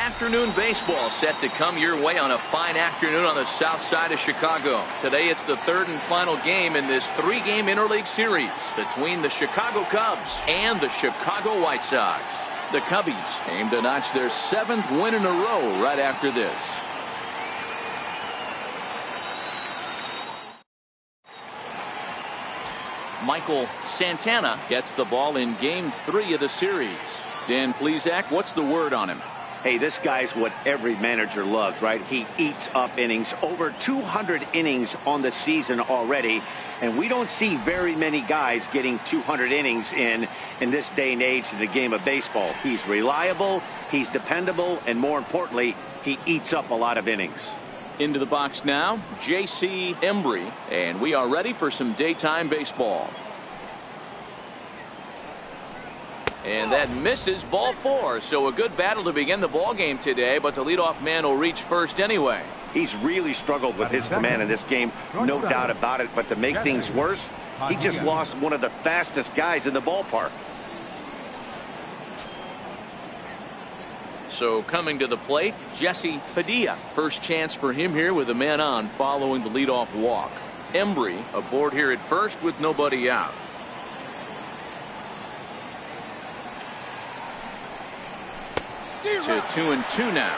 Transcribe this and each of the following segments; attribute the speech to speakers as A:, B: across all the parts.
A: afternoon baseball set to come your way on a fine afternoon on the south side of Chicago. Today it's the third and final game in this three-game interleague series between the Chicago Cubs and the Chicago White Sox. The Cubbies aim to notch their 7th win in a row right after this. Michael Santana gets the ball in game 3 of the series. Dan Plesac, what's the word on him?
B: Hey, this guy's what every manager loves, right? He eats up innings. Over 200 innings on the season already. And we don't see very many guys getting 200 innings in this day and age of the game of baseball. He's reliable, he's dependable, and more importantly, he eats up a lot of innings.
A: Into the box now, J.C. Embry, and we are ready for some daytime baseball. And that misses, ball 4. So a good battle to begin the ball game today, but the leadoff man will reach first anyway.
B: He's really struggled with his command in this game, no doubt about it. But to make things worse, he just lost one of the fastest guys in the ballpark.
A: So coming to the plate, Jesse Padilla. First chance for him here with a man on following the leadoff walk. Embry aboard here at first with nobody out. To 2-2 now.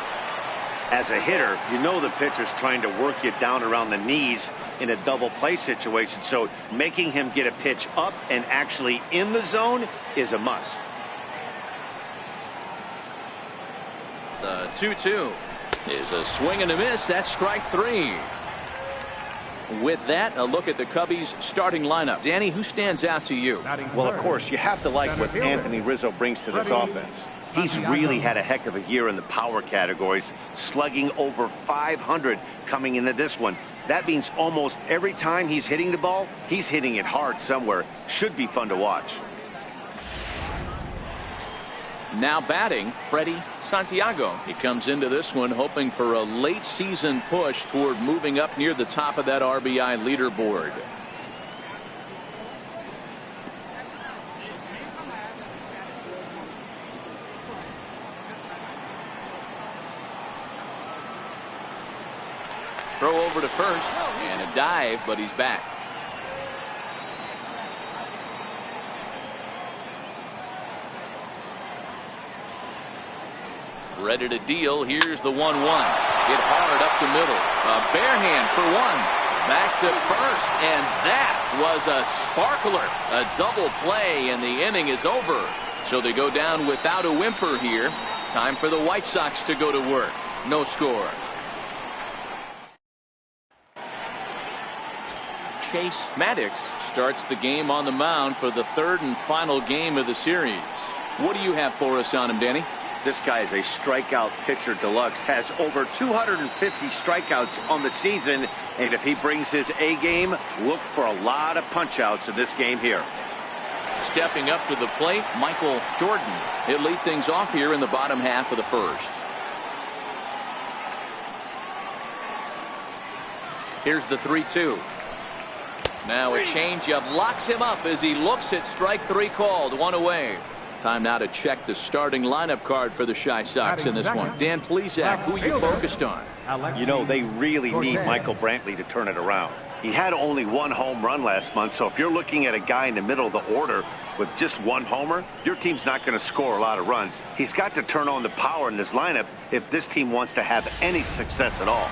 B: As a hitter, you know the pitcher's trying to work you down around the knees in a double play situation. So making him get a pitch up and actually in the zone is a must.
A: The 2-2 is a swing and a miss. That's strike 3. With that, a look at the Cubbies starting lineup. Danny, who stands out to you?
B: Well, of course, you have to like what Anthony Rizzo brings to this offense. He's really had a heck of a year in the power categories, slugging over 500 coming into this one. That means almost every time he's hitting the ball, he's hitting it hard somewhere. Should be fun to watch.
A: Now batting, Freddie Santiago. He comes into this one hoping for a late season push toward moving up near the top of that RBI leaderboard. Throw over to first and a dive, but he's back. Ready to deal. Here's the 1-1. Hit hard up the middle. A bare hand for one. Back to first, and that was a sparkler. A double play, and the inning is over. So they go down without a whimper here. Time for the White Sox to go to work. No score. Chase Maddox starts the game on the mound for the third and final game of the series. What do you have for us on him, Danny?
B: This guy is a strikeout pitcher deluxe, has over 250 strikeouts on the season, and if he brings his A game, look for a lot of punch outs in this game here.
A: Stepping up to the plate, Michael Jordan. He'll lead things off here in the bottom half of the first. Here's the 3-2. Now a changeup locks him up as he looks at strike 3 called. One away. Time now to check the starting lineup card for the Chi Sox in this one. Dan Plesac, who are you focused on?
B: You know, they really need Michael Brantley to turn it around. He had only 1 home run last month, so if you're looking at a guy in the middle of the order with just 1 homer, your team's not going to score a lot of runs. He's got to turn on the power in this lineup if this team wants to have any success at all.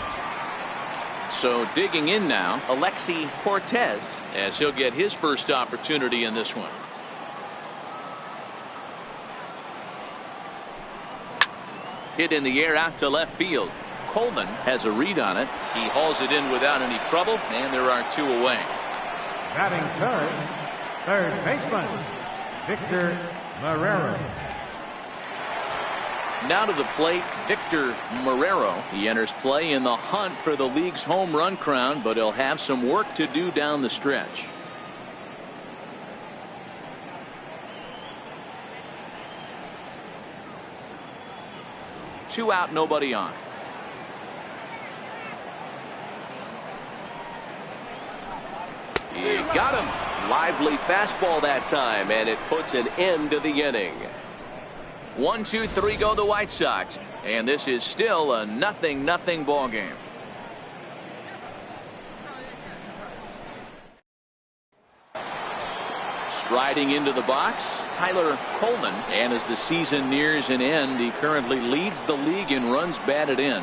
A: So digging in now, Alexi Cortez, as he'll get his first opportunity in this one. Hit in the air out to left field. Coleman has a read on it. He hauls it in without any trouble, and there are 2 away.
C: Batting third baseman, Victor Marrero.
A: Now to the plate, Victor Marrero. He enters play in the hunt for the league's home run crown, but he'll have some work to do down the stretch. Two out, nobody on. He got him. Lively fastball that time, and it puts an end to the inning. 1-2-3 go the White Sox. And this is still a 0-0 ball game. Striding into the box, Tyler Coleman, and as the season nears an end, he currently leads the league in runs batted in.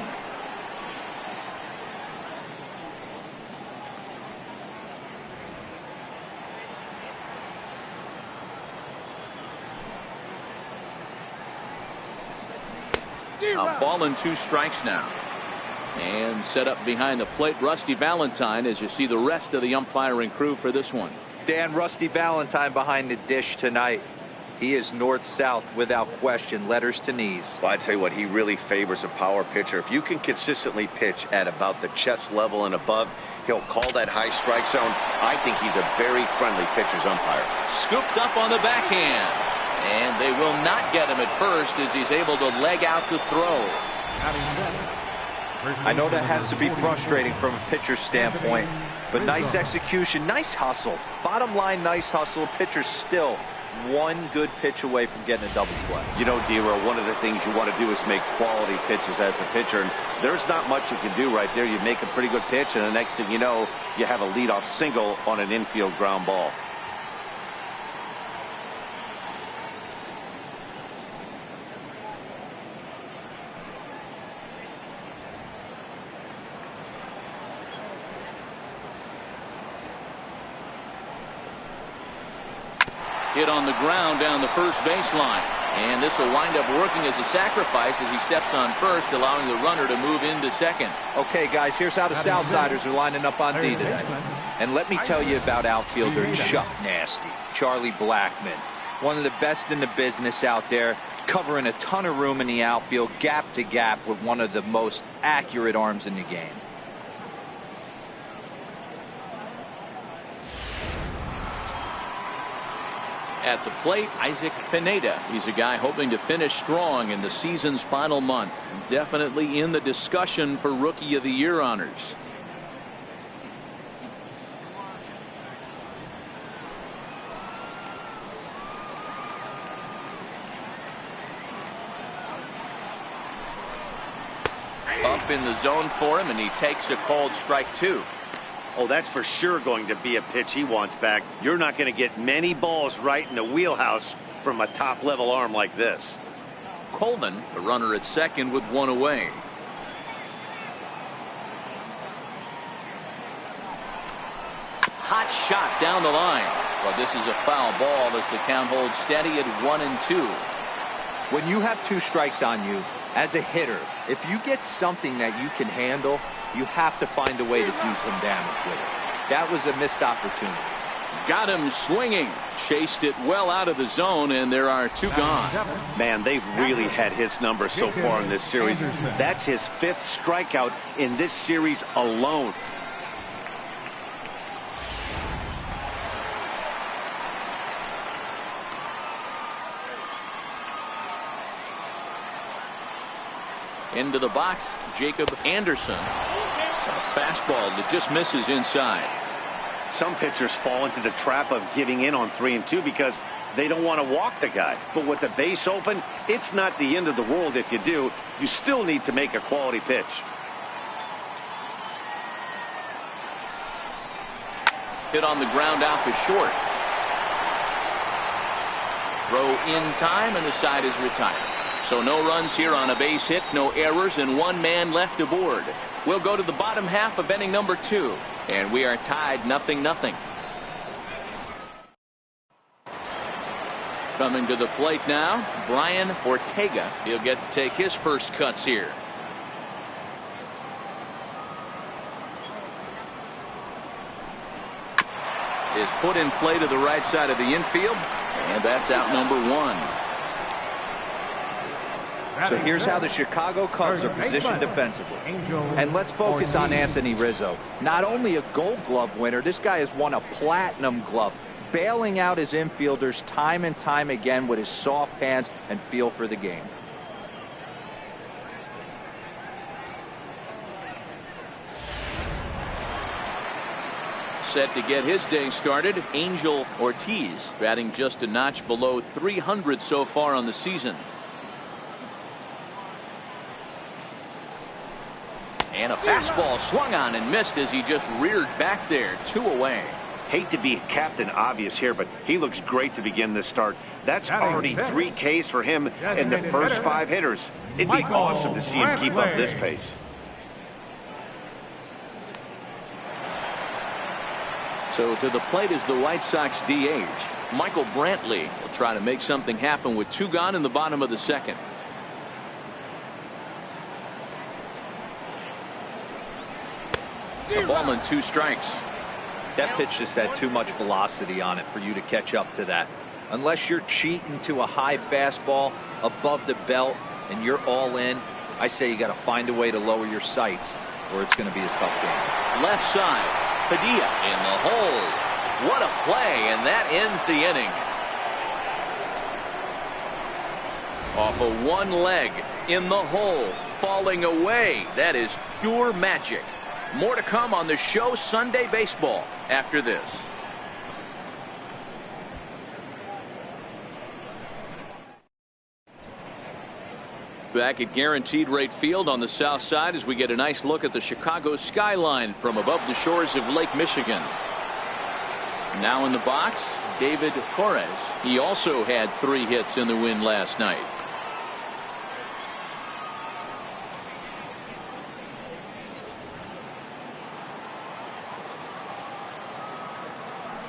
A: A ball and 2 strikes now. And set up behind the plate, Rusty Valentine, as you see the rest of the umpiring crew for this one.
D: Dan, Rusty Valentine behind the dish tonight. He is north-south without question, letters to knees.
B: Well, I tell you what, he really favors a power pitcher. If you can consistently pitch at about the chest level and above, he'll call that high strike zone. I think he's a very friendly pitcher's umpire.
A: Scooped up on the backhand. And they will not get him at first as he's able to leg out the throw.
D: I know that has to be frustrating from a pitcher's standpoint, but nice execution, nice hustle. Bottom line, nice hustle. Pitcher's still one good pitch away from getting a double play.
B: You know, D-Row, one of the things you want to do is make quality pitches as a pitcher, and there's not much you can do right there. You make a pretty good pitch, and the next thing you know, you have a leadoff single on an infield ground ball.
A: Hit on the ground down the first baseline. And this will wind up working as a sacrifice as he steps on first, allowing the runner to move into second.
D: Okay, guys, here's how the Southsiders are lining up on D today. And let me tell you about outfielder Chuck Nasty, Charlie Blackmon. One of the best in the business out there, covering a ton of room in the outfield, gap to gap, with one of the most accurate arms in the game.
A: At the plate, Isaac Pineda. He's a guy hoping to finish strong in the season's final month. Definitely in the discussion for Rookie of the Year honors. Up in the zone for him, and he takes a called strike 2.
B: Oh, that's for sure going to be a pitch he wants back. You're not going to get many balls right in the wheelhouse from a top-level arm like this.
A: Coleman, the runner at second with 1 away. Hot shot down the line. Well, this is a foul ball as the count holds steady at 1-2.
D: When you have 2 strikes on you, as a hitter, if you get something that you can handle, you have to find a way to do some damage with it. That was a missed opportunity.
A: Got him swinging. Chased it well out of the zone, and there are 2 gone.
B: Man, they've really had his number so far in this series. That's his 5th strikeout in this series alone.
A: Into the box, Jacob Anderson. A fastball that just misses inside.
B: Some pitchers fall into the trap of giving in on 3 and 2 because they don't want to walk the guy. But with the base open, it's not the end of the world if you do. You still need to make a quality pitch.
A: Hit on the ground out to short. Throw in time, and the side is retired. So no runs here on a base hit, no errors, and 1 man left aboard. We'll go to the bottom half of inning number 2, and we are tied 0-0. Coming to the plate now, Brian Ortega. He'll get to take his first cuts here. Is put in play to the right side of the infield, and that's out number 1.
D: So here's how the Chicago Cubs are positioned defensively. And let's focus on Anthony Rizzo. Not only a Gold Glove winner, this guy has won a Platinum Glove, bailing out his infielders time and time again with his soft hands and feel for the game.
A: Set to get his day started, Angel Ortiz, batting just a notch below 300 so far on the season. And a fastball swung on and missed as he just reared back there. 2 away.
B: Hate to be Captain Obvious here, but he looks great to begin this start. That's already 3 Ks for him in the first 5 hitters. It'd be awesome to see him keep up this pace.
A: So to the plate is the White Sox DH. Michael Brantley will try to make something happen with 2 gone in the bottom of the 2nd. A ball and 2 strikes.
D: That pitch just had too much velocity on it for you to catch up to that. Unless you're cheating to a high fastball above the belt and you're all in, I say you got to find a way to lower your sights or it's going to be a tough game.
A: Left side, Padilla in the hole. What a play, and that ends the inning. Off of one leg in the hole, falling away. That is pure magic. More to come on the show Sunday Baseball after this. Back at Guaranteed Rate Field on the south side as we get a nice look at the Chicago skyline from above the shores of Lake Michigan. Now in the box, David Torres. He also had 3 hits in the win last night.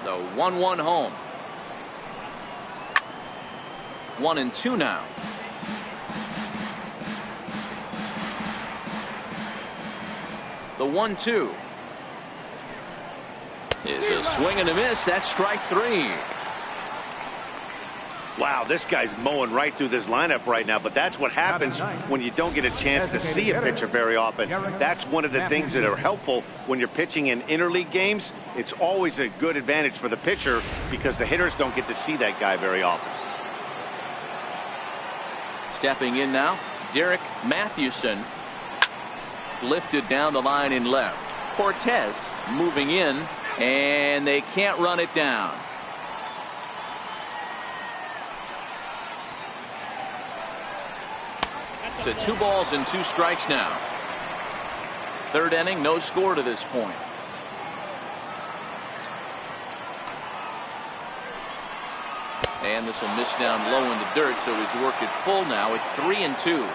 A: The 1-1 home. 1-2 now. The 1-2 is a swing and a miss. That's strike 3.
B: Wow, this guy's mowing right through this lineup right now, but that's what happens when you don't get a chance to see a pitcher very often. That's one of the things that are helpful when you're pitching in interleague games. It's always a good advantage for the pitcher because the hitters don't get to see that guy very often.
A: Stepping in now, Derek Mathewson. Lifted down the line in left. Cortez moving in, and they can't run it down. To 2 balls and 2 strikes now. 3rd inning, no score to this point. And this will miss down low in the dirt, so he's worked it full now at 3-2.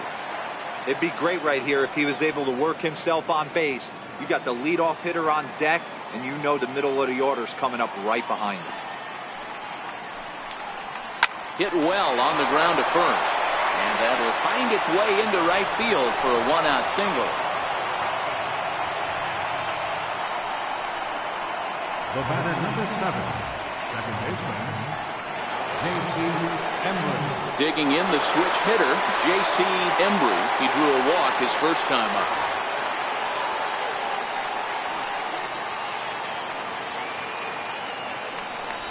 D: It'd be great right here if he was able to work himself on base. You got the leadoff hitter on deck, and you know the middle of the order's coming up right behind him.
A: Hit well on the ground to first. And that'll find its way into right field for a 1-out single.
C: The batter number 7, second baseman, J.C. Embry.
A: Digging in the switch hitter, J.C. Embry. He drew a walk his first time up.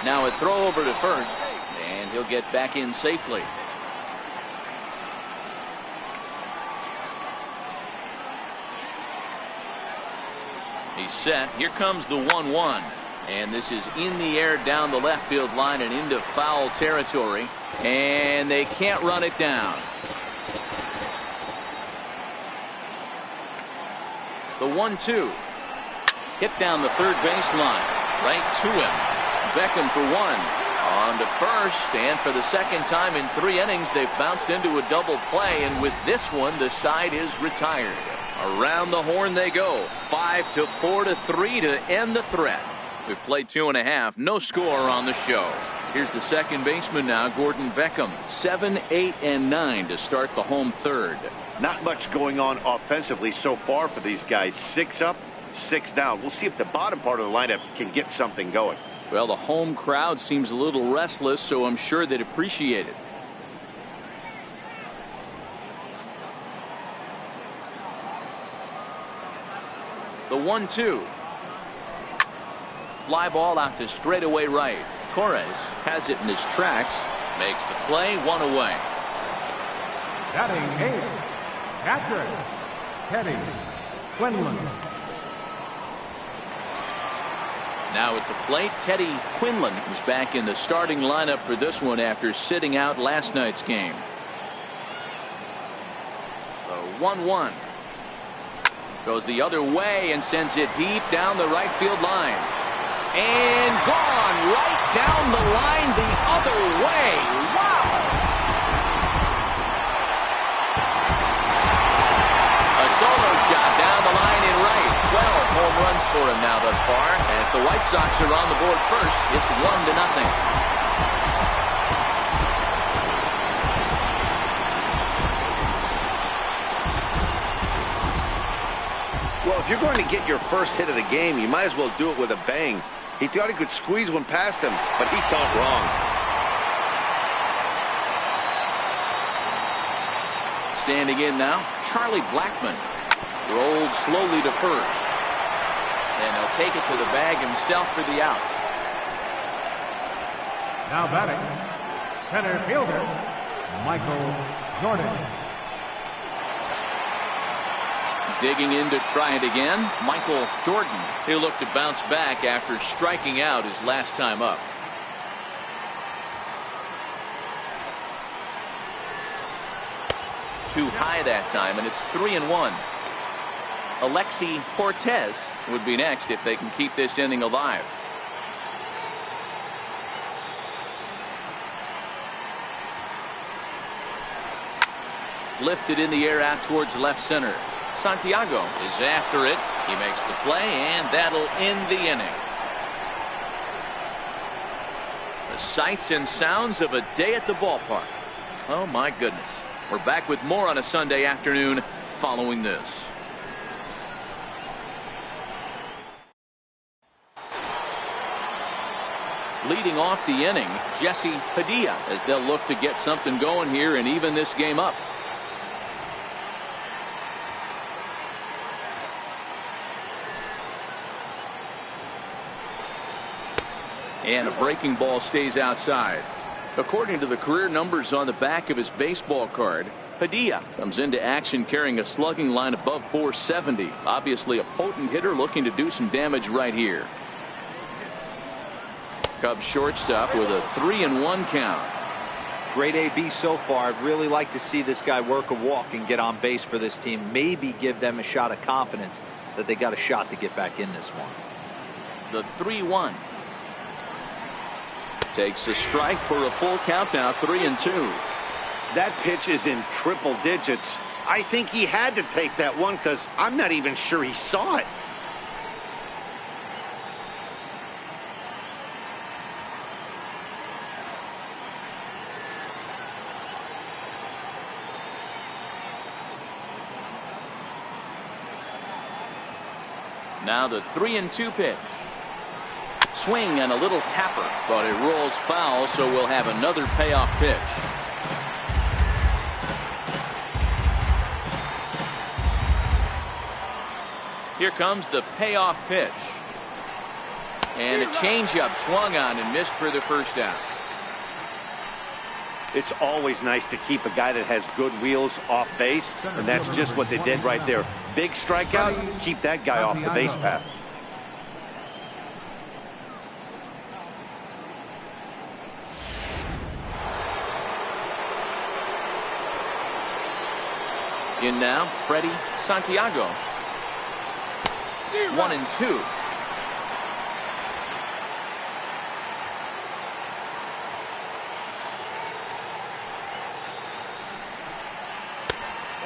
A: Now a throw over to first, and he'll get back in safely. He's set. Here comes the 1-1. And this is in the air down the left field line and into foul territory. And they can't run it down. The 1-2. Hit down the third baseline. Right to him. Beckham for 1. On to first. And for the second time in 3 innings, they've bounced into a double play. And with this one, the side is retired. Around the horn they go. 5-4-3 to end the threat. We've played 2.5. No score on the show. Here's the second baseman now, Gordon Beckham. 7, 8, and 9 to start the home third.
B: Not much going on offensively so far for these guys. 6 up, 6 down. We'll see if the bottom part of the lineup can get something going.
A: Well, the home crowd seems a little restless, so I'm sure they'd appreciate it. The 1-2. Fly ball out to straightaway right. Torres has it in his tracks. Makes the play. 1 away.
C: Batting 8, catcher, Teddy Quinlan.
A: Now at the plate, Teddy Quinlan is back in the starting lineup for this one after sitting out last night's game. The 1-1. Goes the other way and sends it deep down the right field line. And gone right down the line the other way. Wow! A solo shot down the line in right. 12 home runs for him now thus far. As the White Sox are on the board first, it's 1-0.
B: Well, if you're going to get your first hit of the game, you might as well do it with a bang. He thought he could squeeze one past him, but he thought wrong.
A: Standing in now, Charlie Blackmon. Rolled slowly to first. And he'll take it to the bag himself for the out.
C: Now batting, center fielder, Michael Jordan.
A: Digging in to try it again, Michael Jordan. He'll look to bounce back after striking out his last time up. Too high that time, and it's 3-1. Alexi Cortez would be next if they can keep this inning alive. Lifted in the air out towards left center. Santiago is after it. He makes the play, and that'll end the inning. The sights and sounds of a day at the ballpark. Oh, my goodness. We're back with more on a Sunday afternoon following this. Leading off the inning, Jesse Padilla, as they'll look to get something going here and even this game up. And a breaking ball stays outside. According to the career numbers on the back of his baseball card, Padilla comes into action carrying a slugging line above 470. Obviously a potent hitter looking to do some damage right here. Cubs shortstop with a 3-1 count.
D: Great AB so far. I'd really like to see this guy work a walk and get on base for this team. Maybe give them a shot of confidence that they got a shot to get back in this one.
A: The 3-1. Takes a strike for a full count now, 3-2.
B: That pitch is in triple digits. I think he had to take that one because I'm not even sure he saw it.
A: Now the 3-2 pitch. Swing and a little tapper, but it rolls foul, so we'll have another payoff pitch. Here comes the payoff pitch. And a changeup swung on and missed for the first out.
B: It's always nice to keep a guy that has good wheels off base, and that's just what they did right there. Big strikeout, keep that guy off the base path.
A: In now, Freddie Santiago. 1-2.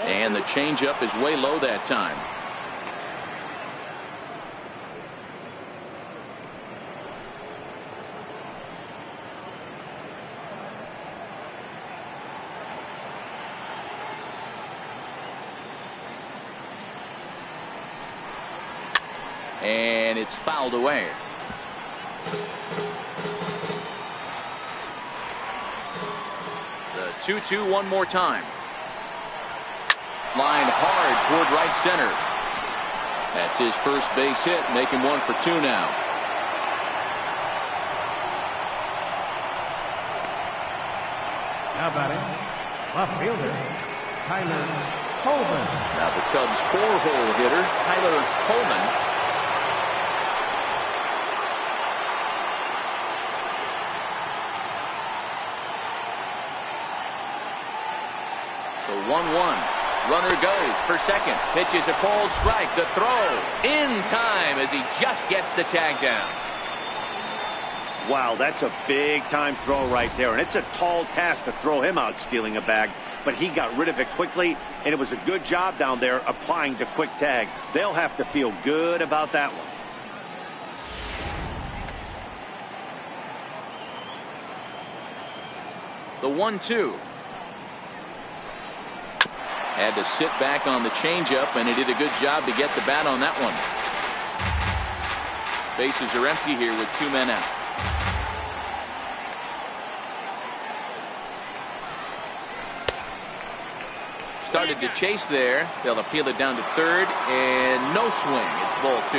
A: And the changeup is way low that time. And it's fouled away. The 2-2 one more time. Lined hard toward right center. That's his first base hit, making 1 for 2 now.
C: Now batting, left fielder, Tyler Coleman.
A: Now the Cubs 4-hole hitter, Tyler Coleman. The 1-1. Runner goes for second. Pitches a cold strike. The throw in time as he just gets the tag down.
B: Wow, that's a big-time throw right there, and it's a tall task to throw him out stealing a bag, but he got rid of it quickly, and it was a good job down there applying the quick tag. They'll have to feel good about that one.
A: The 1-2. Had to sit back on the changeup, and he did a good job to get the bat on that one. Bases are empty here with 2 men out. Started to chase there. They'll appeal it down to third, and no swing. It's ball 2.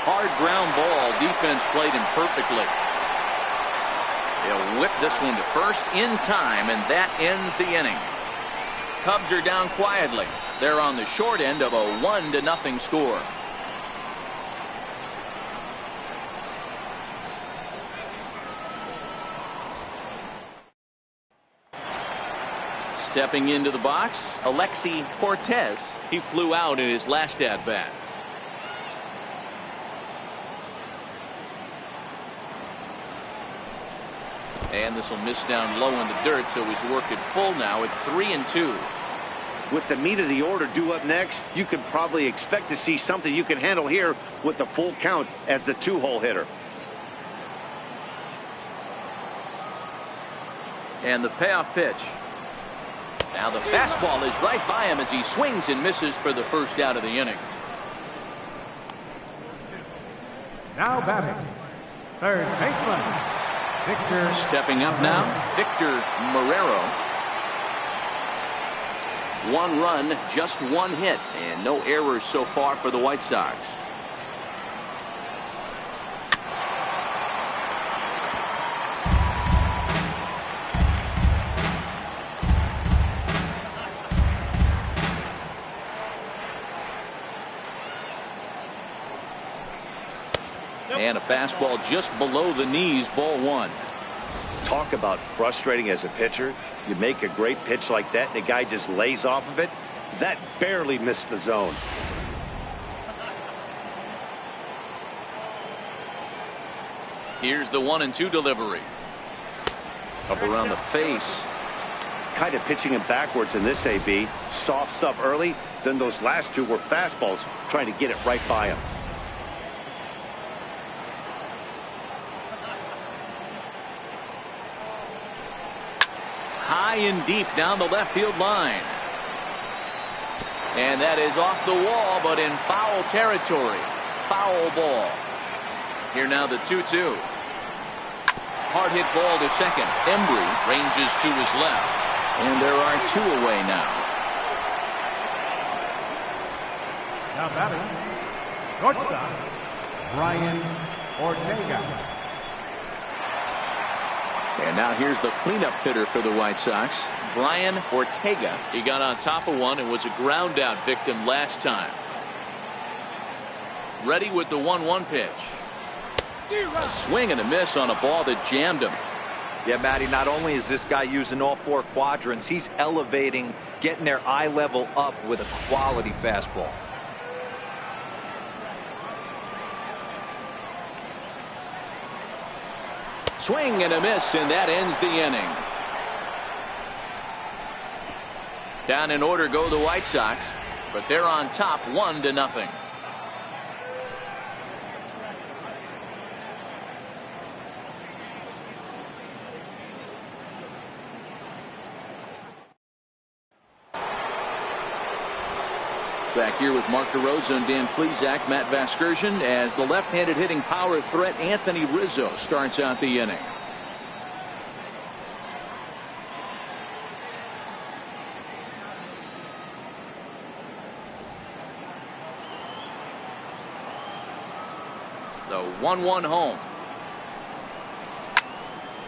A: Hard ground ball. Defense played him perfectly. They'll whip this one to first in time, and that ends the inning. Cubs are down quietly. They're on the short end of a 1-0 score. Stepping into the box, Alexi Cortez. He flew out in his last at-bat. And this will miss down low in the dirt, so he's worked it full now at 3-2.
B: With the meat of the order due up next, you could probably expect to see something you can handle here with the full count as the 2-hole hitter.
A: And the payoff pitch. Now the fastball is right by him as he swings and misses for the first out of the inning.
C: Now batting, third baseman, Victor.
A: Stepping up now, Victor Marrero. 1 run, just 1 hit, and no errors so far for the White Sox. And a fastball just below the knees, ball 1.
B: Talk about frustrating as a pitcher. You make a great pitch like that, and the guy just lays off of it. That barely missed the zone.
A: Here's the 1-2 delivery. Up around the face.
B: Kind of pitching him backwards in this AB. Soft stuff early, then those last 2 were fastballs, trying to get it right by him.
A: High and deep down the left field line. And that is off the wall, but in foul territory. Foul ball. Here now the 2-2. Hard hit ball to second. Embry ranges to his left. And there are 2 away now.
C: Now batting, shortstop, Brian Ortega.
A: And now here's the cleanup hitter for the White Sox, Brian Ortega. He got on top of one and was a ground out victim last time. Ready with the 1-1 pitch. A swing and a miss on a ball that jammed him.
D: Yeah, Matty, not only is this guy using all 4 quadrants, he's elevating, getting their eye level up with a quality fastball.
A: Swing and a miss, and that ends the inning. Down in order go the White Sox, but they're on top 1-0. Back here with Mark DeRosa and Dan Plesac, Matt Vasgersian, as the left-handed hitting power threat Anthony Rizzo starts out the inning. The 1-1 home.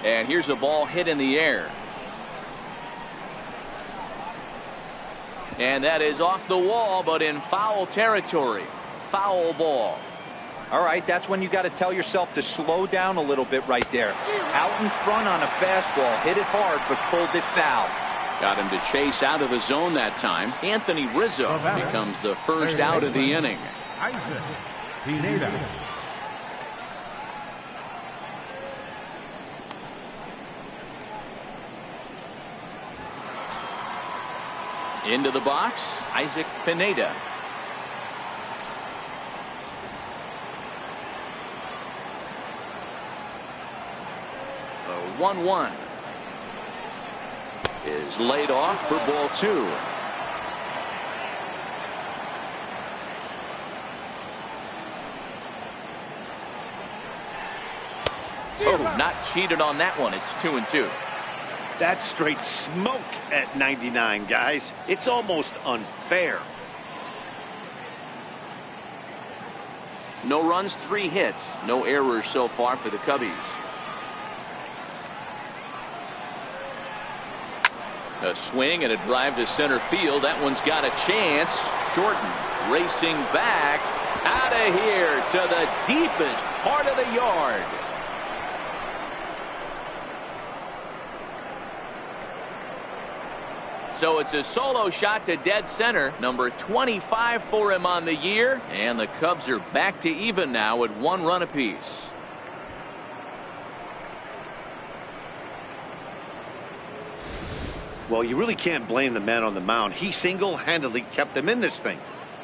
A: And here's a ball hit in the air. And that is off the wall, but in foul territory. Foul ball.
D: All right, that's when you got to tell yourself to slow down a little bit right there. Out in front on a fastball, hit it hard, but pulled it foul.
A: Got him to chase out of the zone that time. Anthony Rizzo becomes the first out of the inning.
C: Isaac Pineda.
A: Into the box, Isaac Pineda. The 1-1 is laid off for ball 2. Oh, not cheated on that one. It's 2-2.
B: That's straight smoke at 99, guys. It's almost unfair.
A: No runs, 3 hits. No errors so far for the Cubbies. A swing and a drive to center field. That one's got a chance. Jordan racing back. Out of here to the deepest part of the yard. So it's a solo shot to dead center. Number 25 for him on the year. And the Cubs are back to even now at 1 run apiece.
B: Well, you really can't blame the man on the mound. He single-handedly kept them in this thing.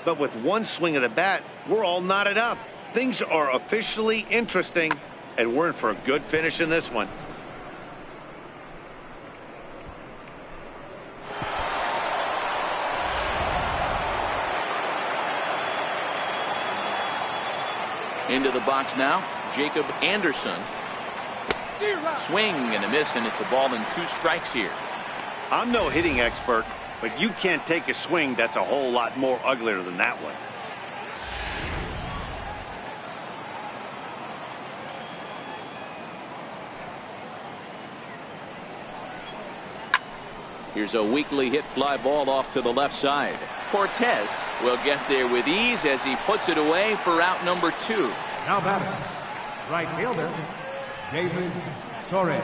B: But with one swing of the bat, we're all knotted up. Things are officially interesting, and we're in for a good finish in this one.
A: Into the box now, Jacob Anderson. Swing and a miss, and it's a ball and 2 strikes here.
B: I'm no hitting expert, but you can't take a swing that's a whole lot more uglier than that one.
A: Here's a weakly hit fly ball off to the left side. Cortez will get there with ease as he puts it away for out number 2.
C: Now batting, right fielder, David Torres.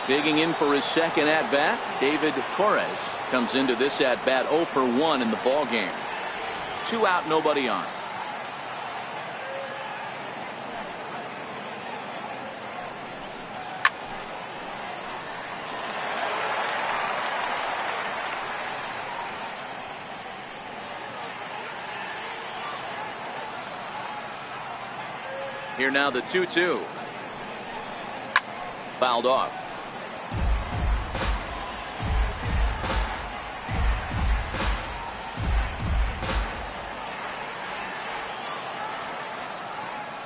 A: Digging in for his second at-bat, David Torres comes into this at-bat 0 for 1 in the ball game. 2 out, nobody on. Here now the 2-2. Fouled off.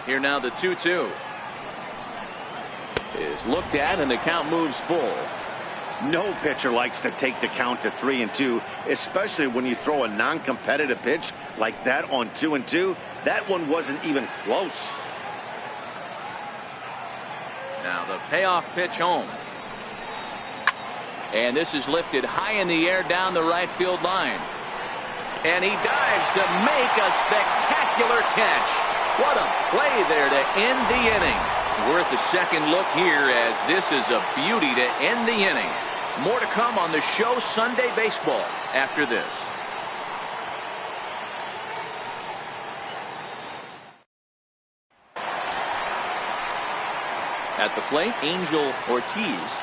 A: Here now the 2-2 is looked at, and the count moves full.
B: No pitcher likes to take the count to 3-2, especially when you throw a non-competitive pitch like that on 2-2. That one wasn't even close.
A: Now the payoff pitch home. And this is lifted high in the air down the right field line. And he dives to make a spectacular catch. What a play there to end the inning. Worth a second look here, as this is a beauty to end the inning. More to come on the show Sunday Baseball after this. At the plate, Angel Ortiz.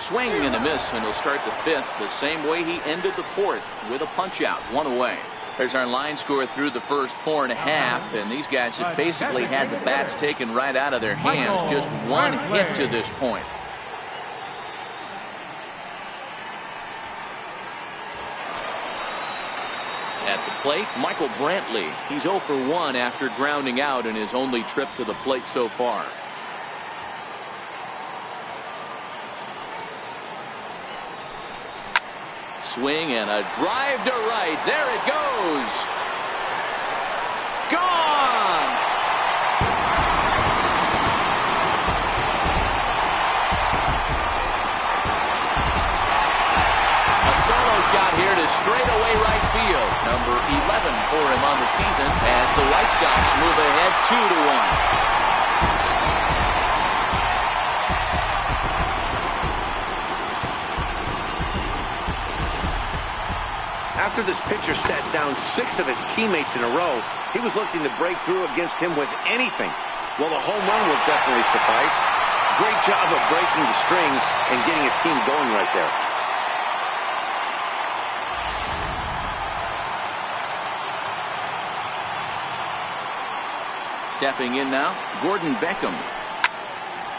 A: Swing and a miss, and he'll start the 5th the same way he ended the 4th, with a punch out, 1 away. There's our line score through the first 4.5, and these guys have basically had the bats taken right out of their hands. Just 1 hit to this point. At the plate, Michael Brantley. He's 0 for 1 after grounding out in his only trip to the plate so far. Swing and a drive to right. There it goes. Gone. Shot here to straightaway right field. Number 11 for him on the season as the White Sox move ahead 2-1.
B: After this pitcher sat down 6 of his teammates in a row, he was looking to break through against him with anything. Well, a home run will definitely suffice. Great job of breaking the string and getting his team going right there.
A: Stepping in now, Gordon Beckham.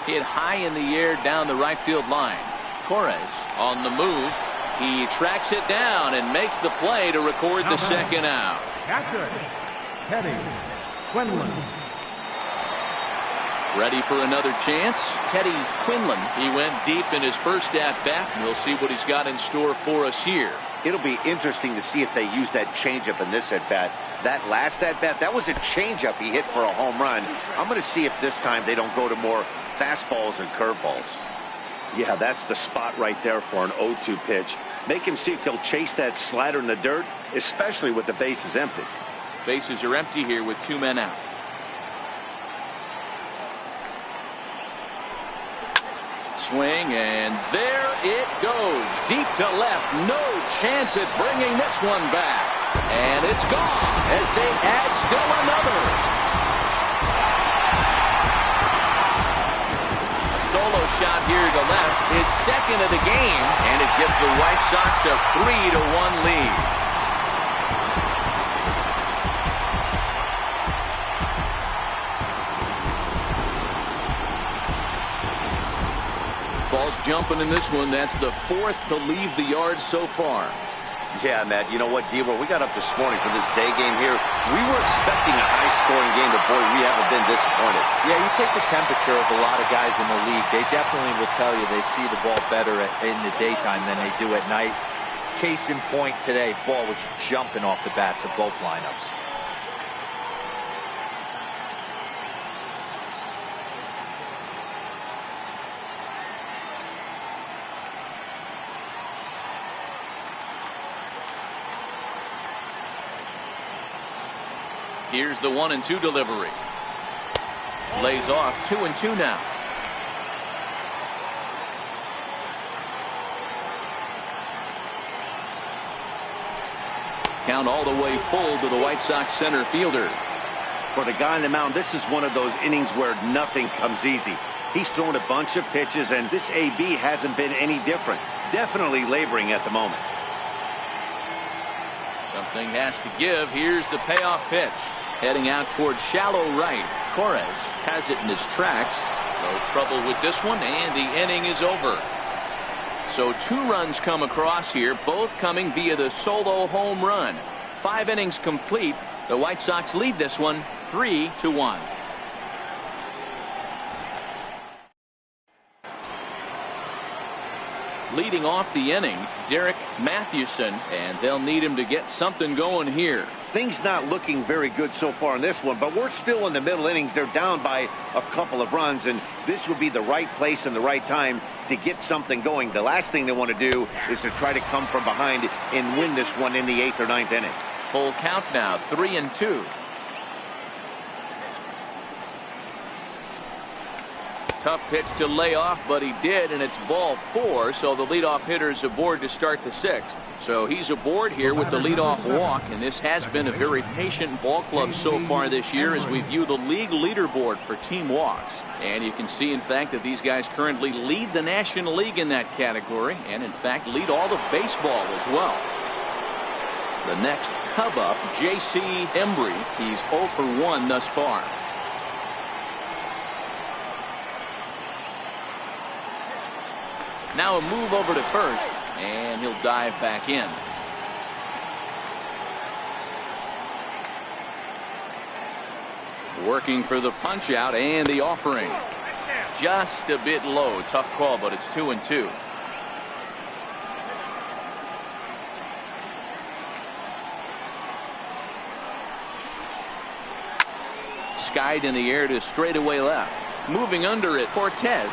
A: Hit high in the air down the right field line. Torres on the move. He tracks it down and makes the play to record the second out.
C: Catcher, Teddy Quinlan.
A: Ready for another chance. Teddy Quinlan. He went deep in his first at-bat. We'll see what he's got in store for us here.
B: It'll be interesting to see if they use that changeup in this at-bat. That last at-bat, that was a changeup he hit for a home run. I'm going to see if this time they don't go to more fastballs and curveballs. Yeah, that's the spot right there for an 0-2 pitch. Make him see if he'll chase that slider in the dirt, especially with the bases empty.
A: Bases are empty here with 2 men out. Swing, and there it goes. Deep to left. No chance at bringing this one back. And it's gone as they add still another. A solo shot here to left, his second of the game, and it gives the White Sox a 3-1 lead. Ball's jumping in this one. That's the 4th to leave the yard so far.
B: Yeah, Matt, you know what, Deaver, we got up this morning for this day game here. We were expecting a high-scoring game, but boy, we haven't been disappointed.
D: Yeah, you take the temperature of a lot of guys in the league. They definitely will tell you they see the ball better in the daytime than they do at night. Case in point today, ball was jumping off the bats of both lineups.
A: Here's the 1-2 delivery. Lays off 2-2 now. Count all the way full to the White Sox center fielder.
B: For the guy on the mound, this is one of those innings where nothing comes easy. He's thrown a bunch of pitches, and this AB hasn't been any different. Definitely laboring at the moment.
A: Something has to give. Here's the payoff pitch. Heading out towards shallow right. Torres has it in his tracks. No trouble with this one, and the inning is over. So 2 runs come across here, both coming via the solo home run. 5 innings complete. The White Sox lead this one 3-1. Leading off the inning, Derek Mathewson, and they'll need him to get something going here.
B: Things not looking very good so far in this one, but we're still in the middle innings. They're down by a couple of runs, and this would be the right place and the right time to get something going. The last thing they want to do is to try to come from behind and win this one in the 8th or 9th inning.
A: Full count now, 3-2. Tough pitch to lay off, but he did, and it's ball 4, so the leadoff hitter is aboard to start the 6th. So he's aboard here with the leadoff walk, and this has been a very patient ball club so far this year as we view the league leaderboard for team walks. And you can see, in fact, that these guys currently lead the National League in that category, and in fact lead all of baseball as well. The next Cub up, J.C. Embry. He's 0 for 1 thus far. Now a move over to first, and he'll dive back in. Working for the punch out and the offering. Just a bit low. Tough call, but it's 2-2. Skied in the air to straightaway left. Moving under it, Cortez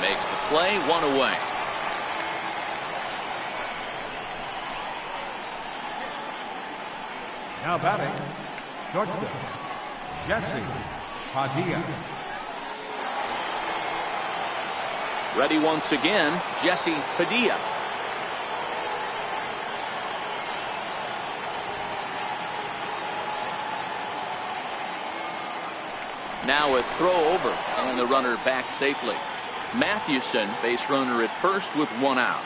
A: makes the play, 1 away.
C: Now batting, shortstop, Jesse Padilla.
A: Ready once again, Jesse Padilla. Now a throw over, and the runner back safely. Mathewson, base runner at first with 1 out.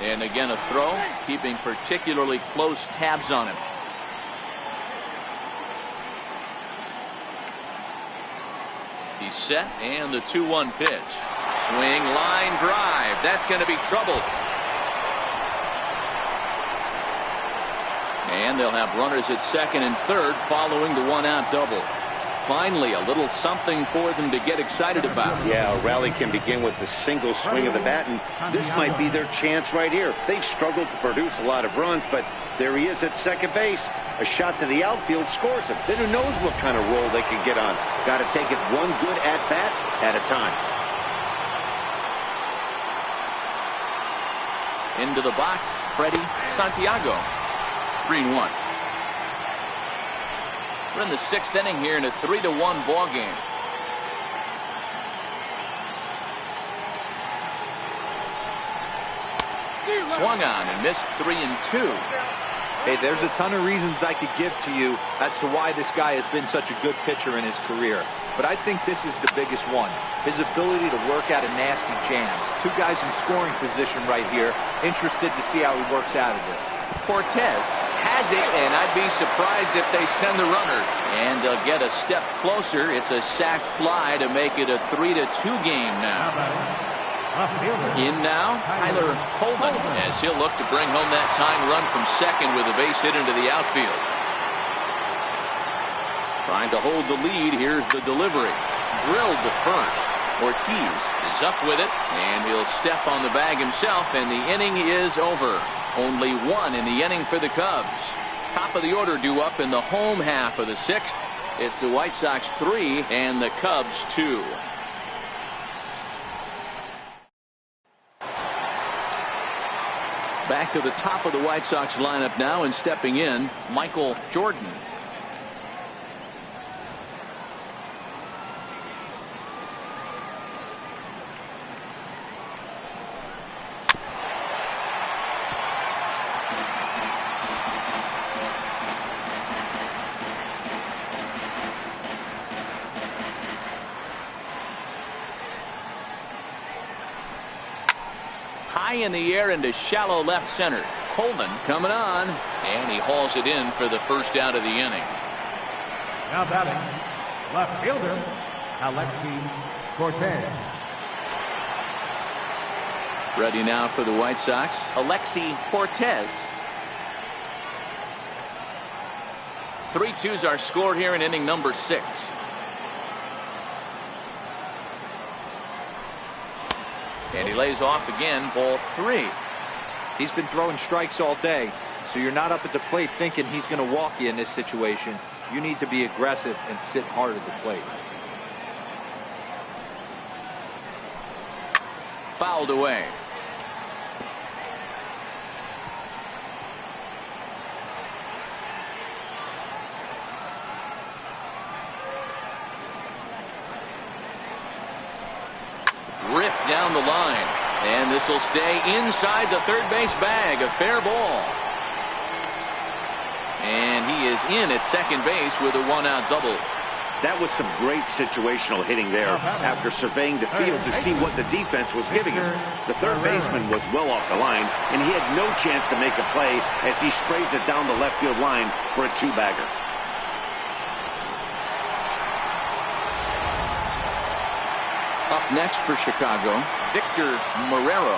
A: And again a throw, keeping particularly close tabs on him. He's set, and the 2-1 pitch. Swing, line drive. That's going to be trouble. And they'll have runners at second and third following the 1-out double. Finally, a little something for them to get excited about.
B: Yeah, a rally can begin with the single swing of the bat, and this might be their chance right here. They've struggled to produce a lot of runs, but there he is at second base. A shot to the outfield scores him. Then who knows what kind of roll they can get on. Got to take it one good at-bat at a time.
A: Into the box, Freddie Santiago. 3-1. We're in the 6th inning here in a 3-1 ball game. Swung on and missed 3-2.
D: Hey, there's a ton of reasons I could give to you as to why this guy has been such a good pitcher in his career. But I think this is the biggest one. His ability to work out of nasty jams. 2 guys in scoring position right here. Interested to see how he works out of this.
A: Cortez has it, and I'd be surprised if they send the runner. And they'll get a step closer. It's a sac fly to make it a 3-2 game now. In now, Tyler Holden, as he'll look to bring home that tying run from second with a base hit into the outfield. Trying to hold the lead. Here's the delivery. Drilled to first. Ortiz is up with it, and he'll step on the bag himself, and the inning is over. Only 1 in the inning for the Cubs. Top of the order due up in the home half of the 6th. It's the White Sox 3 and the Cubs 2. Back to the top of the White Sox lineup now, and stepping in, Michael Jordan. High in the air into shallow left center. Coleman coming on, and he hauls it in for the first out of the inning.
C: Now batting, left fielder, Alexi Cortez.
A: Ready now for the White Sox, Alexi Cortez. 3-2's our score here in inning number 6. And he lays off again, ball 3.
D: He's been throwing strikes all day, so you're not up at the plate thinking he's going to walk you in this situation. You need to be aggressive and sit hard at the plate.
A: Fouled away. Ripped down the line, and this will stay inside the third base bag. A fair ball, and he is in at second base with a 1-out double.
B: That was some great situational hitting there after surveying the field to see what the defense was giving him. The third baseman was well off the line, and he had no chance to make a play as he sprays it down the left field line for a 2-bagger.
A: Up next for Chicago, Victor Marrero.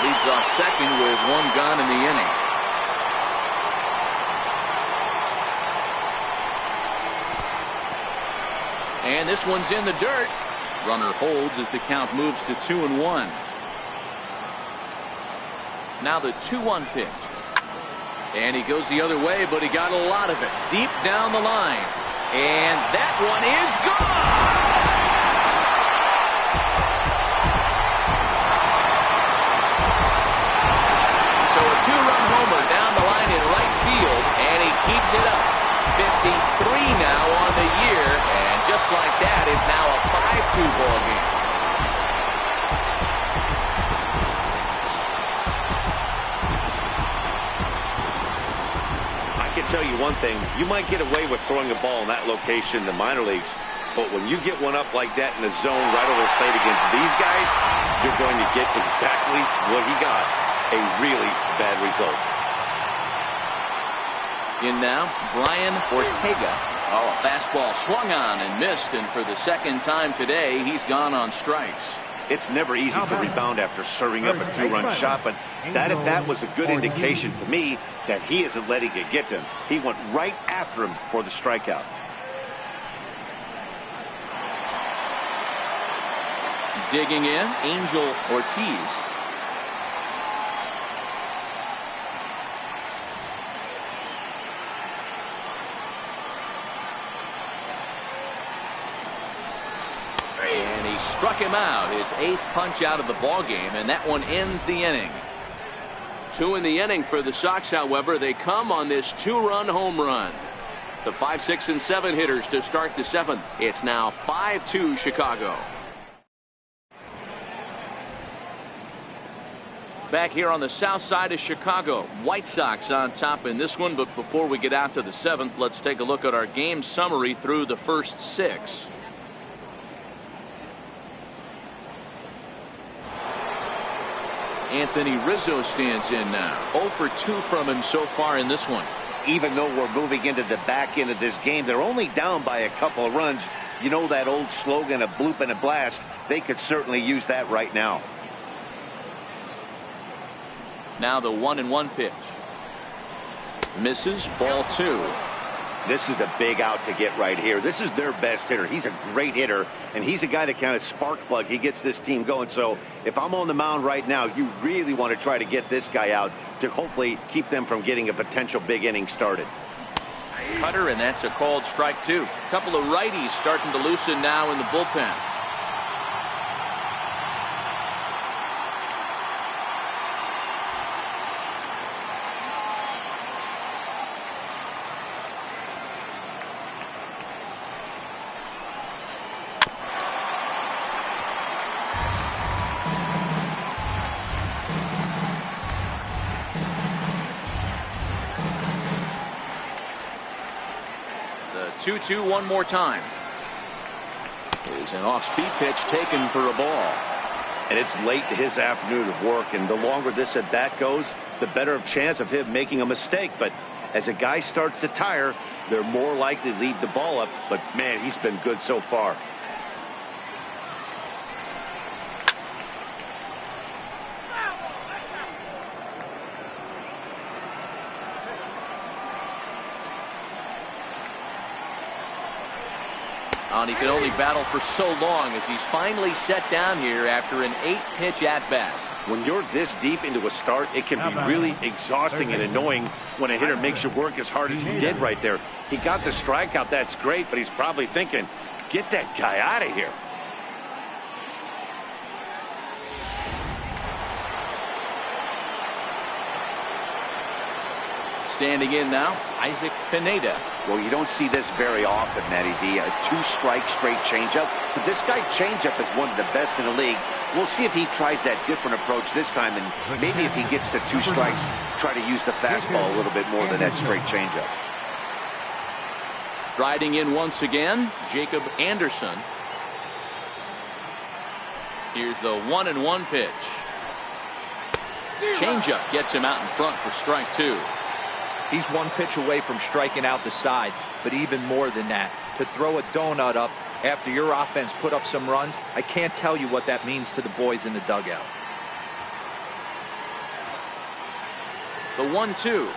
A: leads off second with one gun in the inning. And this one's in the dirt. Runner holds as the count moves to 2-1. Now the 2-1 pitch. And he goes the other way, but he got a lot of it deep down the line. And that one is gone. So a two-run homer down the line in right field, and he keeps it up. 53 now on the year, and just like that, it's now a 5-2 ball game.
B: I can tell you one thing, you might get away with throwing a ball in that location in the minor leagues, but when you get one up like that in the zone right over the plate against these guys, you're going to get exactly what he got, a really bad result.
A: In now, Brian Ortega. Oh, a fastball swung on and missed, and for the second time today, he's gone on strikes.
B: It's never easy to rebound after serving up a two-run shot, but that at bat was a good indication to me that he isn't letting it get to him. He went right after him for the strikeout.
A: Digging in, Angel Ortiz. And he struck him out, his 8th punch out of the ball game, and that one ends the inning. 2 in the inning for the Sox, however. They come on this 2-run home run. The 5, 6, and 7 hitters to start the 7th. It's now 5-2 Chicago. Back here on the south side of Chicago, White Sox on top in this one, but before we get out to the 7th, let's take a look at our game summary through the first 6. Anthony Rizzo stands in now. 0 for 2 from him so far in this one.
B: Even though we're moving into the back end of this game, they're only down by a couple of runs. You know that old slogan, a bloop and a blast? They could certainly use that right now.
A: Now the 1-1 pitch. Misses, ball 2.
B: This is a big out to get right here. This is their best hitter. He's a great hitter, and he's a guy that kind of spark plug. He gets this team going. So if I'm on the mound right now, you really want to try to get this guy out to hopefully keep them from getting a potential big inning started.
A: Cutter, and that's a called strike 2. A couple of righties starting to loosen now in the bullpen. The 2-2 one more time. Is an off-speed pitch taken for a ball.
B: And it's late to his afternoon of work, and the longer this at bat goes, the better of chance of him making a mistake. But as a guy starts to tire, they're more likely to leave the ball up. But man, he's been good so far.
A: And he can only battle for so long as he's finally set down here after an 8-pitch at-bat.
B: When you're this deep into a start, it can be really exhausting and annoying when a hitter makes you work as hard as he did right there. He got the strikeout, that's great, but he's probably thinking, get that guy out of here.
A: Standing in now, Isaac Pineda.
B: Well, you don't see this very often, Matty D. A 2-strike straight changeup. But this guy's changeup is one of the best in the league. We'll see if he tries that different approach this time, and maybe if he gets to 2 strikes, try to use the fastball a little bit more than that straight changeup.
A: Striding in once again, Jacob Anderson. Here's the 1-1 pitch. Changeup gets him out in front for strike 2.
D: He's one pitch away from striking out the side, but even more than that, to throw a donut up after your offense put up some runs, I can't tell you what that means to the boys in the dugout.
A: The 1-2.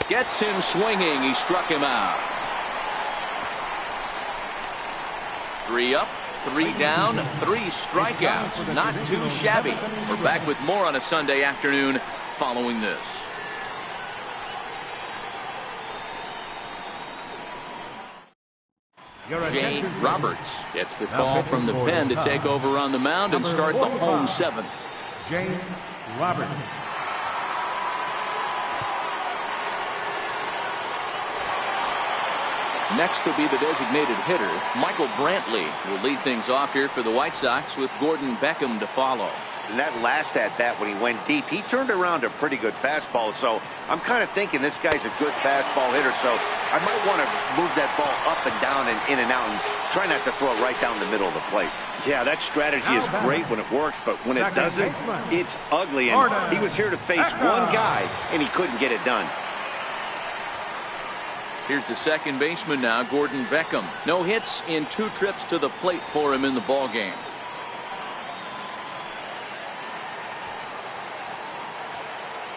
A: Gets him swinging. He struck him out. 3 up, 3 down, 3 strikeouts. Not too shabby. We're back with more on a Sunday afternoon following this. Jay Roberts gets the call from the pen to take over on the mound and start the home 7th.
C: James Roberts.
A: Next will be the designated hitter, Michael Brantley, will lead things off here for the White Sox with Gordon Beckham to follow.
B: And that last at-bat when he went deep, he turned around a pretty good fastball. So I'm kind of thinking this guy's a good fastball hitter. So I might want to move that ball up and down and in and out and try not to throw it right down the middle of the plate. Yeah, that strategy is great when it works, but when it doesn't, it's ugly. And he was here to face one guy, and he couldn't get it done.
A: Here's the second baseman now, Gordon Beckham. No hits in 2 trips to the plate for him in the ball game.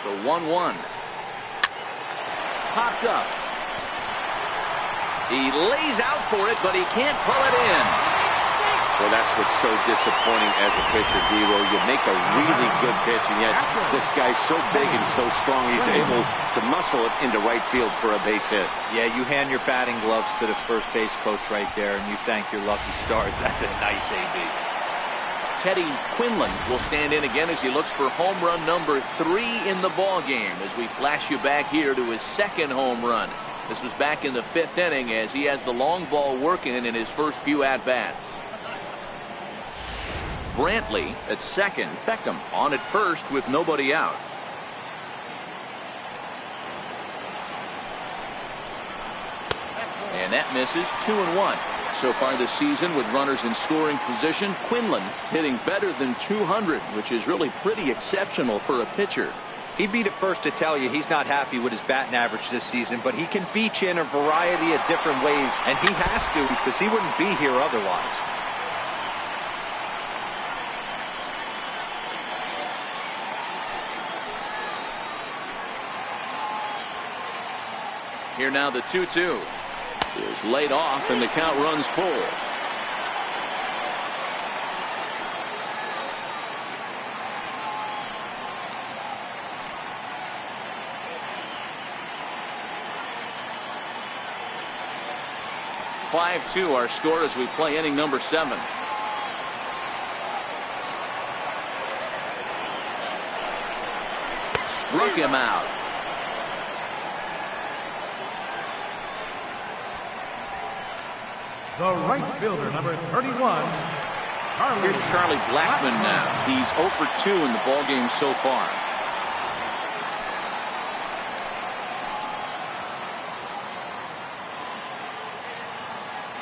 A: The 1-1. Popped up. He lays out for it, but he can't pull it in.
B: Well, that's what's so disappointing as a pitcher, D-Roll. You make a really good pitch, and yet this guy's so big and so strong, he's able to muscle it into right field for a base hit.
D: Yeah, you hand your batting gloves to the first base coach right there, and you thank your lucky stars. That's a nice AB.
A: Teddy Quinlan will stand in again as he looks for home run number 3 in the ball game as we flash you back here to his 2nd home run. This was back in the 5th inning as he has the long ball working in his first few at-bats. Brantley at second. Beckham on at first with nobody out. And that misses. 2-1. So far this season with runners in scoring position. Quinlan hitting better than 200, which is really pretty exceptional for a pitcher.
D: He'd be the first to tell you he's not happy with his batting average this season, but he can beat you in a variety of different ways, and he has to because he wouldn't be here otherwise.
A: Here now the 2-2 is laid off and the count runs full. (5-2) our score as we play inning number 7. Struck him out.
C: The right fielder, number 31,
A: Here's Charlie Blackmon now. He's 0 for 2 in the ball game so far.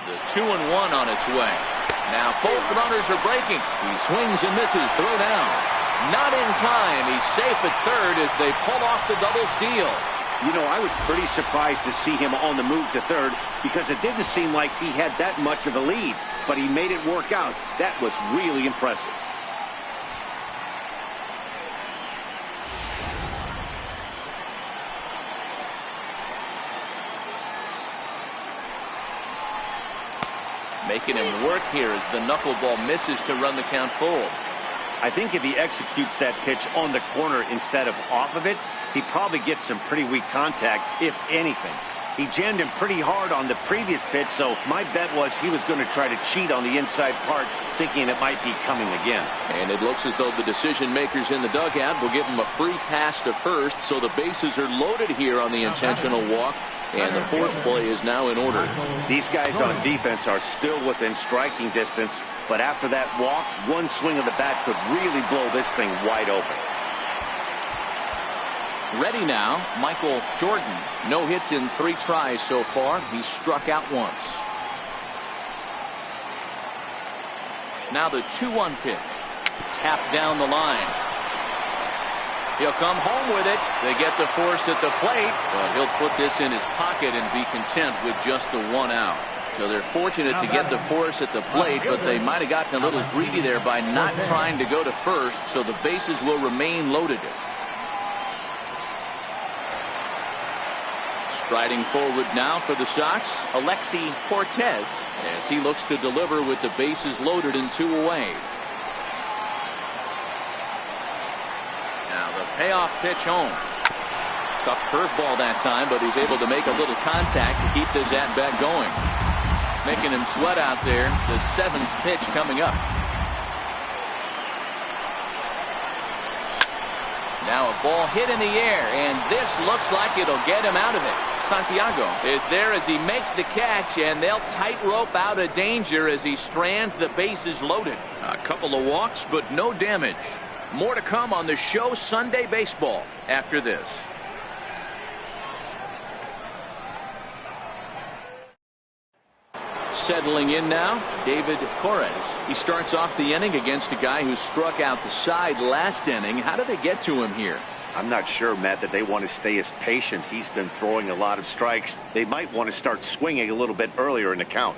A: The 2-1 on its way. Now both runners are breaking. He swings and misses. Throw down. Not in time. He's safe at third as they pull off the double steal.
B: You know, I was pretty surprised to see him on the move to third because it didn't seem like he had that much of a lead, but he made it work out. That was really impressive.
A: Making him work here as the knuckleball misses to run the count full.
B: I think if he executes that pitch on the corner instead of off of it, he probably gets some pretty weak contact, if anything. He jammed him pretty hard on the previous pitch, so my bet was he was going to try to cheat on the inside part, thinking it might be coming again.
A: And it looks as though the decision makers in the dugout will give him a free pass to first, so the bases are loaded here on the intentional walk, and the force play is now in order.
B: These guys on defense are still within striking distance, but after that walk, one swing of the bat could really blow this thing wide open.
A: Ready now, Michael Jordan. No hits in 3 tries so far. He's struck out once. Now the 2-1 pitch. Tapped down the line. He'll come home with it. They get the force at the plate, but he'll put this in his pocket and be content with just the 1 out. So they're fortunate to get the force at the plate, but they might have gotten a little greedy there by not trying to go to first, so the bases will remain loaded. Striding forward now for the Sox, Alexi Cortez, as he looks to deliver with the bases loaded and 2 away. Now the payoff pitch home. Tough curveball that time, but he's able to make a little contact to keep this at-bat going. Making him sweat out there. The 7th pitch coming up. Now a ball hit in the air, and this looks like it'll get him out of it. Santiago is there as he makes the catch, and they'll tightrope out of danger as he strands the bases loaded. A couple of walks, but no damage. More to come on the show Sunday Baseball after this. Settling in now, David Torres. He starts off the inning against a guy who struck out the side last inning. How did they get to him here?
B: I'm not sure, Matt, that they want to stay as patient. He's been throwing a lot of strikes. They might want to start swinging a little bit earlier in the count.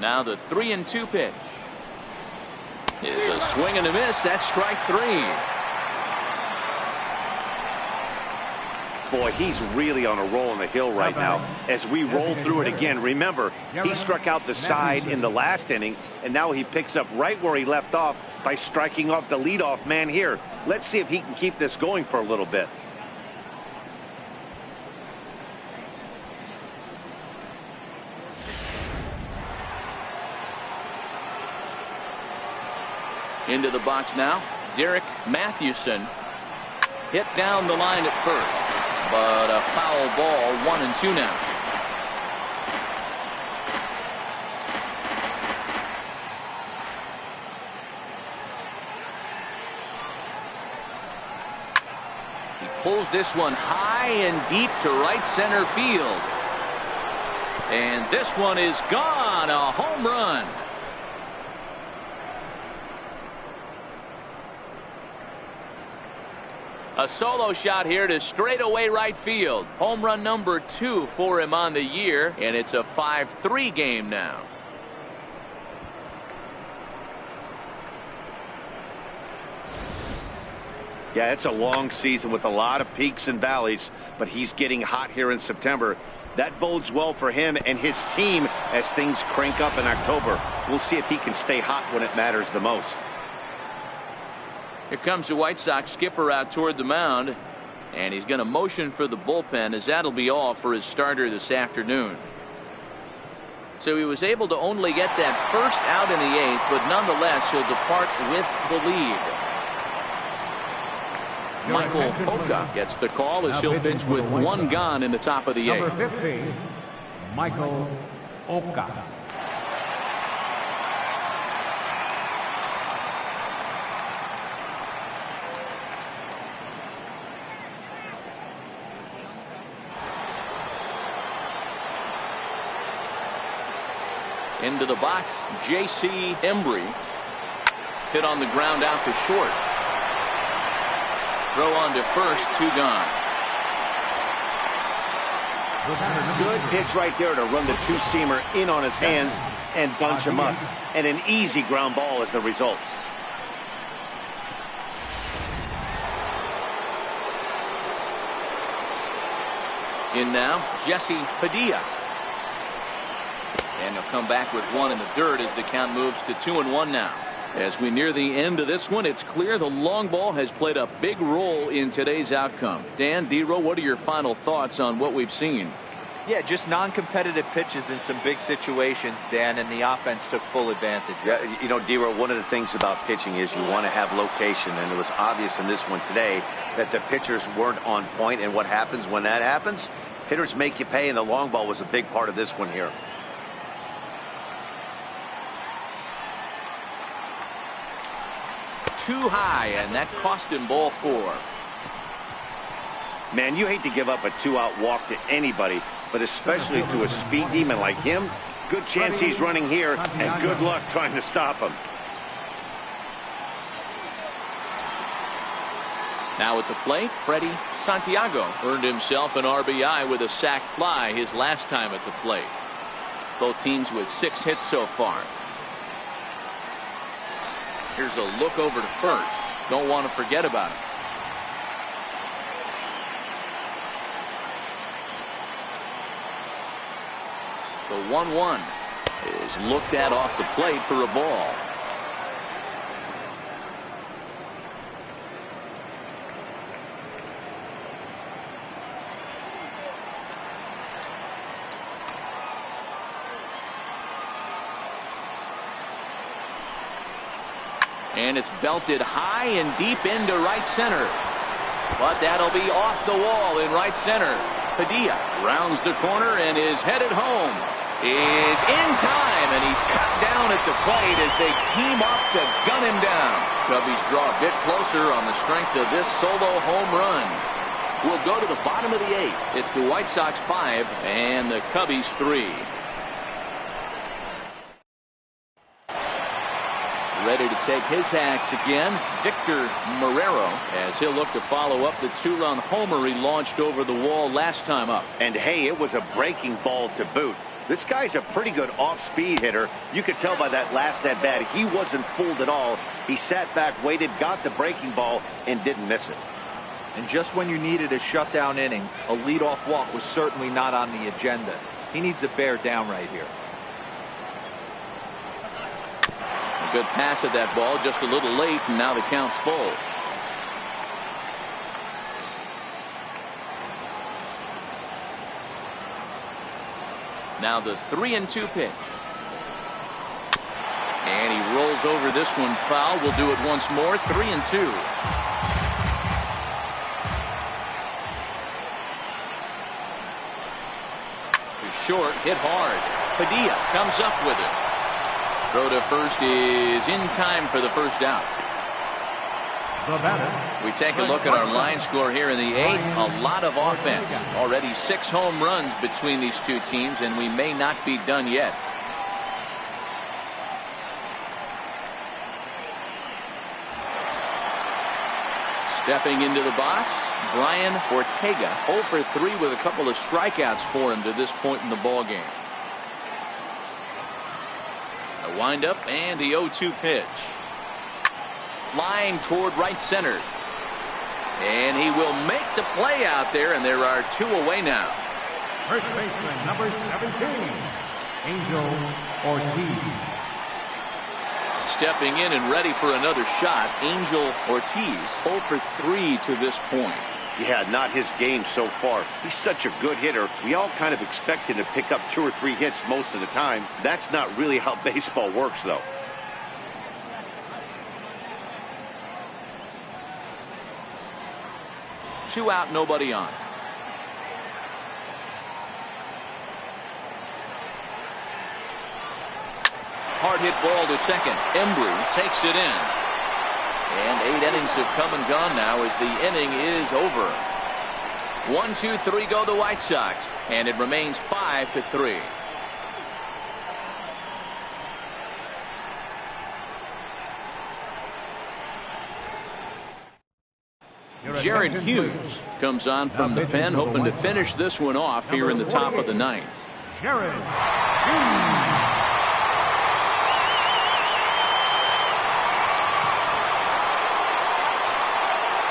A: Now the 3-2 pitch. Is a swing and a miss. That's strike 3.
B: Boy, he's really on a roll on the hill right now. As we roll through it again, remember, he struck out the side in the last inning, and now he picks up right where he left off by striking off the leadoff man here. Let's see if he can keep this going for a little bit.
A: Into the box now, Derek Mathewson. Hit down the line at first, but a foul ball, 1-2 now. He pulls this one high and deep to right center field. And this one is gone, a home run. A solo shot here to straightaway right field. Home run number 2 for him on the year, and it's a 5-3 game now.
B: Yeah, it's a long season with a lot of peaks and valleys, but he's getting hot here in September. That bodes well for him and his team as things crank up in October. We'll see if he can stay hot when it matters the most.
A: Here comes the White Sox skipper out toward the mound, and he's going to motion for the bullpen, as that'll be all for his starter this afternoon. So he was able to only get that first out in the 8th, but nonetheless he'll depart with the lead. Michael Oka gets the call as he'll pitch with 1 gone in the top of the 8th.
C: Number 15, Michael Oka.
A: Into the box, J.C. Embry. Hit on the ground out to short. Throw on to first, 2 gone.
B: Good pitch right there to run the 2-seamer in on his hands and bunch him up. And an easy ground ball as the result.
A: In now, Jesse Padilla. And he'll come back with 1 in the dirt as the count moves to 2-1 now. As we near the end of this one, it's clear the long ball has played a big role in today's outcome. Dan, D-Row, what are your final thoughts on what we've seen?
D: Yeah, just non-competitive pitches in some big situations, Dan, and the offense took full advantage.
B: Yeah, you know, D-Row, one of the things about pitching is you want to have location, and it was obvious in this one today that the pitchers weren't on point, and what happens when that happens? Hitters make you pay, and the long ball was a big part of this one here.
A: Too high, and that cost him ball 4.
B: Man, you hate to give up a 2-out walk to anybody, but especially to a speed demon like him. Good chance he's running here, and good luck trying to stop him.
A: Now at the plate, Freddie Santiago earned himself an RBI with a sac fly his last time at the plate. Both teams with 6 hits so far. Here's a look over to first. Don't want to forget about him. The 1-1 is looked at off the plate for a ball. And it's belted high and deep into right center. But that'll be off the wall in right center. Padilla rounds the corner and is headed home. Is in time, and he's cut down at the plate as they team up to gun him down. Cubbies draw a bit closer on the strength of this solo home run. We'll go to the bottom of the 8th. It's the White Sox 5 and the Cubbies 3. Ready to take his hacks again, Victor Marrero, as he'll look to follow up the 2-run homer he launched over the wall last time up.
B: And hey, it was a breaking ball to boot. This guy's a pretty good off-speed hitter. You could tell by that last at-bat he wasn't fooled at all. He sat back, waited, got the breaking ball, and didn't miss it.
D: And just when you needed a shutdown inning, a leadoff walk was certainly not on the agenda. He needs to bear down right here.
A: A good pass at that ball, just a little late, and now the count's full. Now the 3-2 pitch. And he rolls over this one foul. We'll do it once more. 3-2. Short, hit hard. Padilla comes up with it. Throw to first is in time for the first out. We take a look at our line score here in the 8th. A lot of offense. Already 6 home runs between these two teams, and we may not be done yet. Stepping into the box, Brian Ortega, 0 for 3 with a couple of strikeouts for him to this point in the ball game. A windup and the 0-2 pitch. Line toward right center. And he will make the play out there, and there are 2 away now.
C: First baseman, number 17, Angel Ortiz.
A: Stepping in and ready for another shot, Angel Ortiz, 0 for 3 to this point.
B: Yeah, not his game so far. He's such a good hitter. We all kind of expect him to pick up 2 or 3 hits most of the time. That's not really how baseball works, though.
A: Two out, nobody on. Hard hit ball to second. Embry takes it in. And 8 innings have come and gone now as the inning is over. 1, 2, 3 go the White Sox, and it remains 5-3. Jared Hughes comes on from the pen, hoping to finish this one off here in the top of the 9th.
C: Jared Hughes.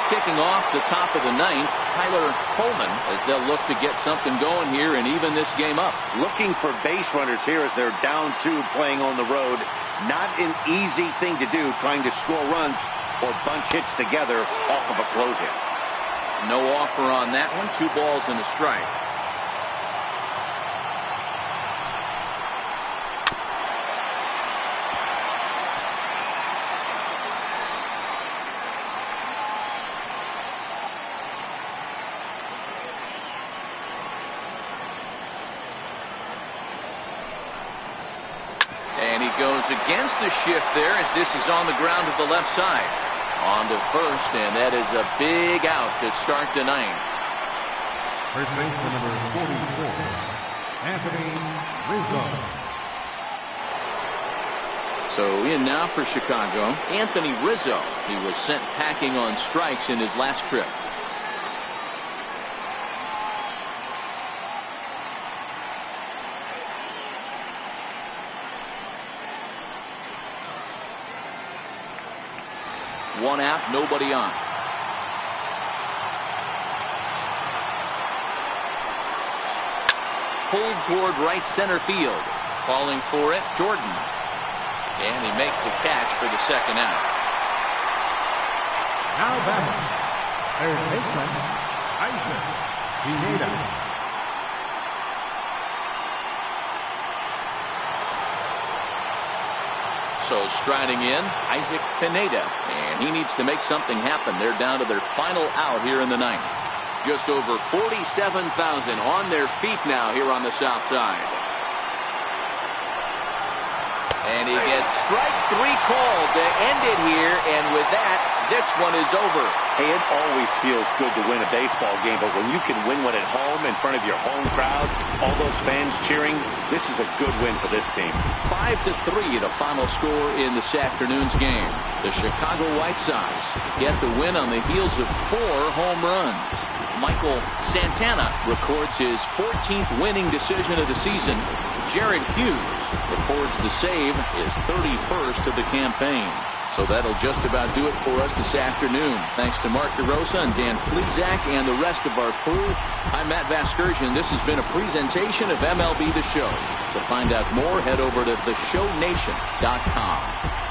A: Kicking off the top of the 9th, Tyler Coleman, as they'll look to get something going here and even this game up.
B: Looking for base runners here as they're down 2 playing on the road. Not an easy thing to do, trying to score runs or bunch hits together off of a close hit.
A: No offer on that one. 2 balls and a strike. And he goes against the shift there as this is on the ground to the left side. On to first, and that is a big out to start the 9th.
C: First baseman number 44, Anthony Rizzo.
A: So in now for Chicago, Anthony Rizzo. He was sent packing on strikes in his last trip. 1 out, nobody on. Pulled toward right center field. Calling for it, Jordan. And he makes the catch for the 2nd out.
C: Now batting, third baseman, Pineda.
A: So striding in, Isaac Pineda. And he needs to make something happen. They're down to their final out here in the 9th. Just over 47,000 on their feet now here on the south side. And he gets strike 3 called to end it here. And with that, this one is over.
B: Hey, it always feels good to win a baseball game, but when you can win one at home in front of your home crowd, all those fans cheering, this is a good win for this team.
A: 5-3 the final score in this afternoon's game. The Chicago White Sox get the win on the heels of 4 home runs. Michael Santana records his 14th winning decision of the season. Jared Hughes records the save, his 31st of the campaign. So that'll just about do it for us this afternoon. Thanks to Mark DeRosa and Dan Plezak and the rest of our crew. I'm Matt Vasgersian. This has been a presentation of MLB The Show. To find out more, head over to theshownation.com.